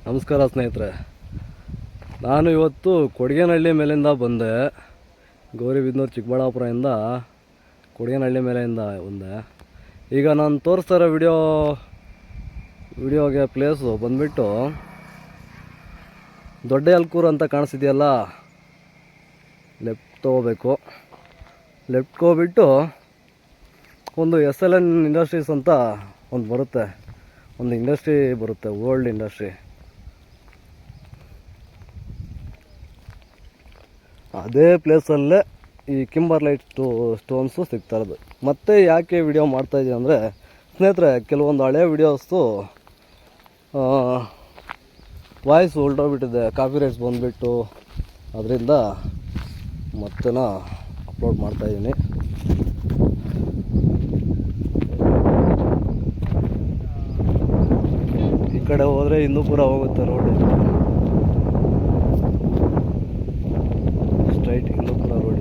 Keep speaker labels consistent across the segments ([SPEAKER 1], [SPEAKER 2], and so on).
[SPEAKER 1] ನಮಸ್ಕಾರ ಸ್ನೇಹಿತರೆ. ನಾನು ಇವತ್ತು ಕೊಡಿಗೇನಹಳ್ಳಿ ಮೇಲಿಂದ ಬಂದೆ. ಗೌರಿಬಿದನೂರು ಚಿಕ್ಕಬಳ್ಳಾಪುರದಿಂದ ಕೊಡಿಗೇನಹಳ್ಳಿ ಮೇಲೆಯಿಂದ ಬಂದೆ. ಈಗ ನಾನು ತೋರಿಸ್ತಾ ಇರೋ ವಿಡಿಯೋಗೆ ಪ್ಲೇಸು ಬಂದುಬಿಟ್ಟು ದೊಡ್ಡ ಯಲ್ಕೂರು ಅಂತ ಕಾಣಿಸಿದೆಯಲ್ಲ, ಲೆಫ್ಟ್ ತೊಗೋಬೇಕು. ಲೆಫ್ಟ್ ಹೋಗ್ಬಿಟ್ಟು ಒಂದು SLN ಇಂಡಸ್ಟ್ರೀಸ್ ಅಂತ ಒಂದು ಬರುತ್ತೆ, ಒಂದು ಇಂಡಸ್ಟ್ರಿ ಬರುತ್ತೆ, ಓಲ್ಡ್ ಇಂಡಸ್ಟ್ರಿ. ಅದೇ ಪ್ಲೇಸಲ್ಲೇ ಈ ಕಿಂಬರ್ಲೈಟ್ ಸ್ಟೋನ್ಸು ಸಿಗ್ತಾ ಇರೋದು. ಮತ್ತು ಯಾಕೆ ವಿಡಿಯೋ ಮಾಡ್ತಾಯಿದ್ದೀನಿ ಅಂದರೆ ಸ್ನೇಹಿತರೆ, ಕೆಲವೊಂದು ಹಳೆ ವಿಡಿಯೋಸು ವಾಯ್ಸ್ ಹೊಲ್ಟೋಗ್ಬಿಟ್ಟಿದೆ, ಕಾಪಿ ರೈಟ್ಸ್ ಬಂದುಬಿಟ್ಟು, ಅದರಿಂದ ಮತ್ತೆ ಅಪ್ಲೋಡ್ ಮಾಡ್ತಾಯಿದ್ದೀನಿ. ಈ ಕಡೆ ಹೋದರೆ ಹಿಂದೂಪುರ ಹೋಗುತ್ತೆ ರೋಡು, ಸ್ಟ್ರೈಟ್ ಹಿಂದೂಪುರ ರೋಡ್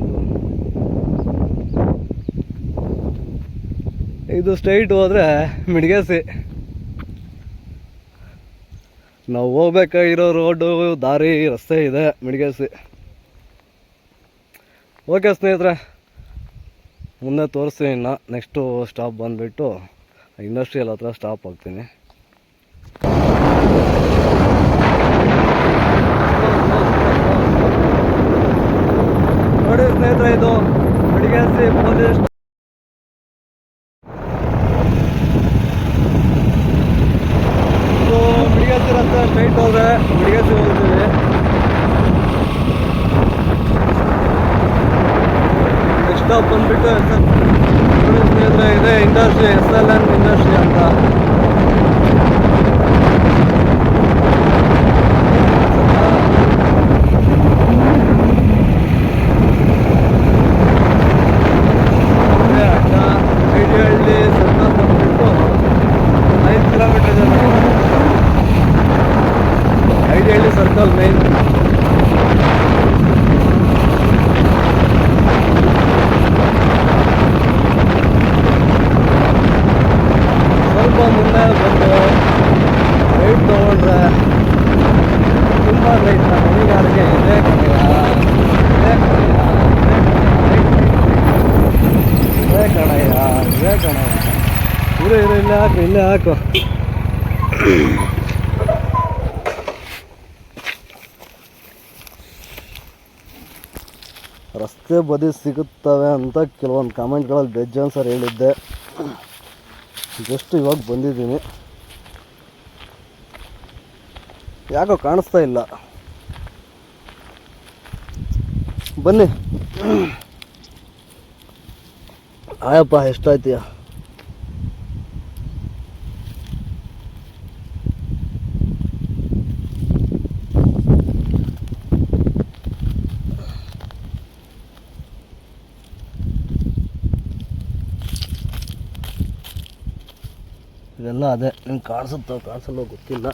[SPEAKER 1] ಇದು ಸ್ಟ್ರೈಟ್ ಹೋದರೆ ಮಿಡ್ಗೇಸಿ. ನಾವು ಹೋಗ್ಬೇಕಾಗಿರೋ ರೋಡು ದಾರಿ ರಸ್ತೆ ಇದೆ ಮಿಡ್ಗೇಸಿ. ಓಕೆ ಸ್ನೇಹಿತರೆ, ಮುಂದೆ ತೋರಿಸ್ತೀನಿ. ಇನ್ನು ನೆಕ್ಸ್ಟು ಸ್ಟಾಪ್ ಬಂದುಬಿಟ್ಟು ಇಂಡಸ್ಟ್ರಿಯಲ್ ಹತ್ರ ಸ್ಟಾಪ್ ಆಗ್ತೀನಿ. ನೋಡಿ ಸ್ನೇಹಿತರೆ, ಇದು ಮಿಡ್ಗೇಸಿ ಪೊಲೀಸ್. ಇದು ಮಿಡ್ಗೇಸಿ ರಸ್ತೆ ಸ್ಟ್ರೈಟ್ ಹೋದರೆ ಮಿಡ್ಗೇಸಿ ಹೋಗ್ತೀವಿ. ನೆಕ್ಸ್ಟ್ ಸ್ಟಾಪ್ ಬಂದುಬಿಟ್ಟು ನೋಡಿ ಸ್ನೇಹಿತರೆ, ಇದೆ ಇಂಡಸ್ಟ್ರಿ, SLN ಇಂಡಸ್ಟ್ರಿ ಅಂತ. ಐಡಿಹಳ್ಳಿ ಸರ್ಕಲ್ ಬಂದುಬಿಟ್ಟು 5 ಕಿಲೋಮೀಟರ್ ಇದೆ. Idihalli circle main. ಸ್ವಲ್ಪ ಮುಂದೆ ಬಂದು ರೈಟ್ ತೊಗೊಂಡ್ರೆ ತುಂಬ ರೈಟ್ನ ಮನೆಗಾರಿಗೆ ಇದೆ ಕಣಯ್ಯ. ಇರೋ ಇಲ್ಲೇ ಹಾಕು. ರಸ್ತೆ ಬದಿ ಸಿಗುತ್ತವೆ ಅಂತ ಕೆಲವೊಂದು ಕಾಮೆಂಟ್ಗಳಲ್ಲಿ ಬೇಜಾನ್ ಸರ್ ಹೇಳಿದ್ದೆ. ಜಸ್ಟ್ ಇವಾಗ ಬಂದಿದ್ದೀನಿ, ಯಾಕೋ ಕಾಣಿಸ್ತಾ ಇಲ್ಲ. ಬನ್ನಿ. ಆಯಪ್ಪ, ಎಷ್ಟಾಯ್ತೀಯ? ಇವೆಲ್ಲ ಅದೇ, ನಿಮ್ಗೆ ಕಾಣಿಸಲ್ಲೋ ಗೊತ್ತಿಲ್ಲ.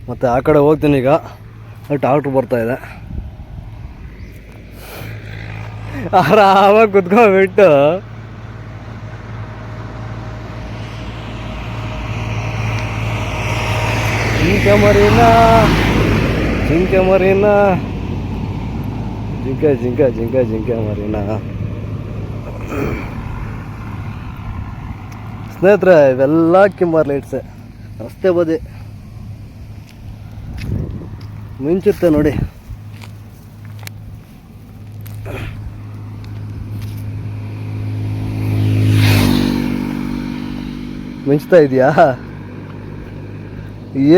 [SPEAKER 1] ಮತ್ತು ಆ ಕಡೆ ಹೋಗ್ತೀನಿ ಈಗ. ಟ್ರಾಕ್ಟ್ರ್ ಬರ್ತಾಯಿದೆ, ಆರಾಮಾಗಿ ಕುತ್ಕೊಂಡ್ಬಿಟ್ಟು ಜಿಂಕೆ ಮರಿನ ಜಿಂಕೆ ಮರಿನ. ಸ್ನೇಹಿತರೆ, ಇವೆಲ್ಲ ಕಿಂಬರ್ಲೈಟ್ಸೆ, ರಸ್ತೆ ಬದಿ ಮಿಂಚುತ್ತೆ ನೋಡಿ. ಮಿಂಚ್ತಾ ಇದೆಯಾ?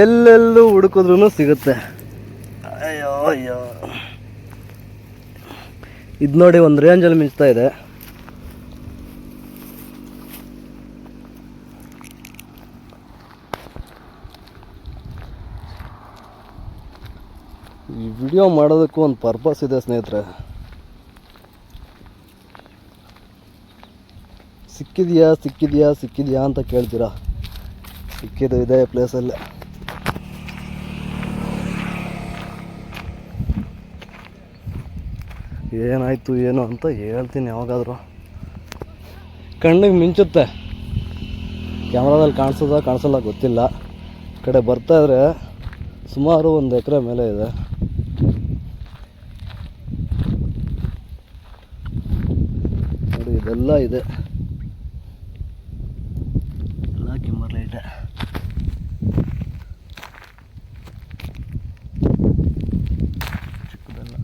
[SPEAKER 1] ಎಲ್ಲೆಲ್ಲೂ ಹುಡುಕಿದ್ರೂ ಸಿಗುತ್ತೆ. ಅಯ್ಯೋ, ಇದು ನೋಡಿ, ಒಂದು ರೇಂಜಲ್ಲಿ ಮಿಂಚ್ತಾ ಇದೆ. ಈ ವಿಡಿಯೋ ಮಾಡೋದಕ್ಕೂ ಒಂದು ಪರ್ಪಸ್ ಇದೆ ಸ್ನೇಹಿತರೆ. ಸಿಕ್ಕಿದೆಯಾ ಅಂತ ಕೇಳ್ತೀರಾ? ಸಿಕ್ಕಿದ್ದು ಇದೆ ಪ್ಲೇಸಲ್ಲೇ. ಏನಾಯಿತು ಏನು ಅಂತ ಹೇಳ್ತೀನಿ ಯಾವಾಗಾದರೂ. ಕಣ್ಣಿಗೆ ಮಿಂಚುತ್ತೆ, ಕ್ಯಾಮ್ರಾದಲ್ಲಿ ಕಾಣಿಸಲ್ಲ ಗೊತ್ತಿಲ್ಲ. ಈ ಕಡೆ ಬರ್ತಾಯಿದ್ರೆ ಸುಮಾರು 1 ಎಕರೆ ಮೇಲೆ ಇದೆ. ನೋಡಿ ಇದೆಲ್ಲ ಇದೆ, ಎಲ್ಲ ಕಿಂಬರ್ಲೈಟೆ. ಚಿಕ್ಕದೆಲ್ಲ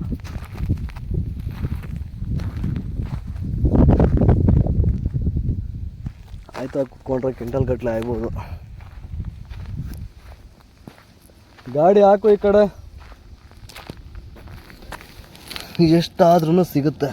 [SPEAKER 1] ಆಯ್ತಾ, ಕುತ್ಕೊಂಡ್ರೆ ಕ್ವಿಂಟಲ್ ಗಟ್ಟಲೆ ಆಗ್ಬೋದು. ಗಾಡಿ ಹಾಕು ಈ ಕಡೆ, ಎಷ್ಟಾದ್ರೂ ಸಿಗುತ್ತೆ.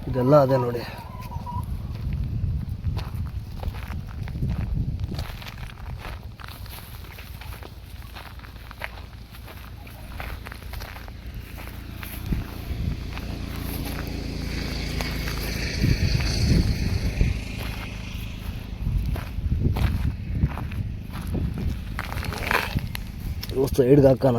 [SPEAKER 1] ಇದೆಲ್ಲ ಅದೇ ನೋಡಿ. ಸೈಡ್ಗೆ ಹಾಕೋಣ.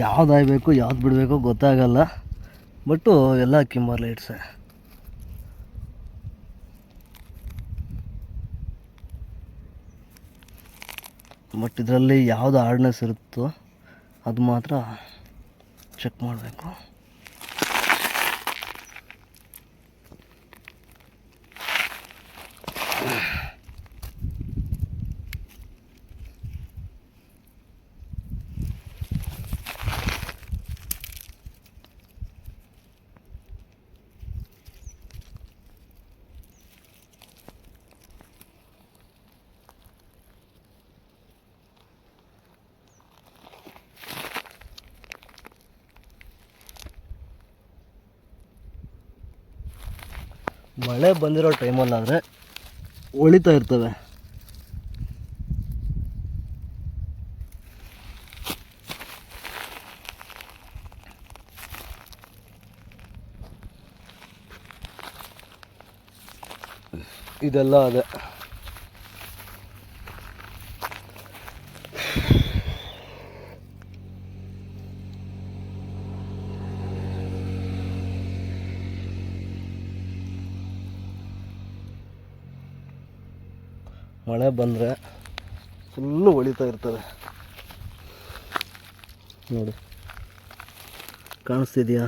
[SPEAKER 1] ಯಾವ್ದು ಆಗಬೇಕು ಯಾವ್ದು ಬಿಡಬೇಕು ಗೊತ್ತಾಗಲ್ಲ, ಬಟ್ಟು ಎಲ್ಲ ಕಿಂಬರ್ ಲೈಟ್ಸೇ. ಬಟ್ ಇದರಲ್ಲಿ ಯಾವುದು ಹಾರ್ಡ್ನೆಸ್ ಇರುತ್ತೋ ಅದು ಮಾತ್ರ ಚೆಕ್ ಮಾಡಬೇಕು. ಮಳೆ ಬಂದಿರೋ ಟೈಮಲ್ಲಾದರೆ ಹೊಳಿತಾ ಇರ್ತವೆ. ಇದೆಲ್ಲ ಅದೇ. ಮಳೆ ಬಂದರೆ ಫುಲ್ಲು ಹೊಳಿತಾ ಇರ್ತವೆ ನೋಡಿ, ಕಾಣಿಸ್ತಿದೆಯಾ?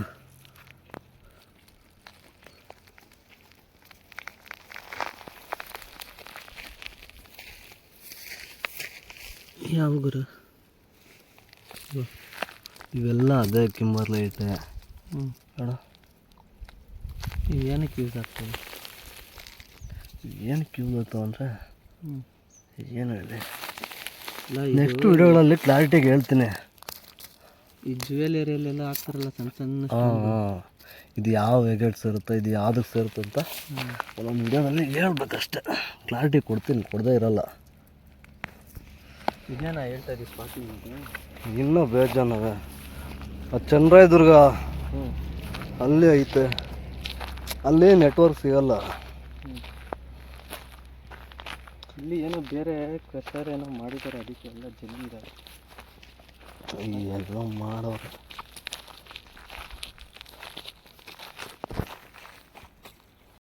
[SPEAKER 1] ಯಾವ ಗುರು ಇವೆಲ್ಲ ಅದೇ ಕಿಂಬರ್ ಲೈಟೆ. ಅಣ್ಣ ಏನಕ್ಕೆ ಯೂಸ್ ಆಗ್ತದೆ? ಏನಕ್ಕೆ ಯೂಸ್ ಆಗ್ತಾವೆ ಅಂದರೆ ಏನು ಹೇಳಿ, ನೆಕ್ಸ್ಟ್ ವಿಡಿಯೋಗಳಲ್ಲಿ ಕ್ಲಾರಿಟಿಗೆ ಹೇಳ್ತೀನಿ.
[SPEAKER 2] ಈ ಜ್ಯುವೆಲರಿಯಲ್ಲೆಲ್ಲ ಹಾಕ್ತಾರಲ್ಲ ಸಣ್ಣ ಸಣ್ಣ,
[SPEAKER 1] ಇದು ಯಾವ ವೆಗೆಟ್ಸ್ ಇರುತ್ತೆ, ಇದು ಯಾವುದಕ್ಕೆ ಸೇರುತ್ತೆ ಅಂತ ಒಂದೊಂದು ವಿಡಿಯೋದಲ್ಲಿ ಹೇಳ್ಬೇಕಷ್ಟೆ. ಕ್ಲಾರಿಟಿ ಕೊಡ್ತೀನಿ, ಕೊಡದೇ ಇರಲ್ಲ.
[SPEAKER 2] ಇದೇನಾ ಹೇಳ್ತಾ ಇದ್ದೀವಿ ಸ್ಪಾಟಿಂಗ್?
[SPEAKER 1] ಇನ್ನೂ ಬೇಜಾನವೆ. ಆ ಚನ್ನರಾಯದುರ್ಗ ಅಲ್ಲಿ ಐತೆ, ಅಲ್ಲಿ ನೆಟ್ವರ್ಕ್ ಸಿಗಲ್ಲ.
[SPEAKER 2] ಇಲ್ಲಿ ಏನೋ ಬೇರೆ ಕ್ರಷರ್ ಏನೋ ಮಾಡಿದ್ದಾರೆ, ಅದಕ್ಕೆ ಎಲ್ಲ ಜನ ಇದ್ದಾರೆ.
[SPEAKER 1] ಎಲ್ಲ ಮಾಡೋರು.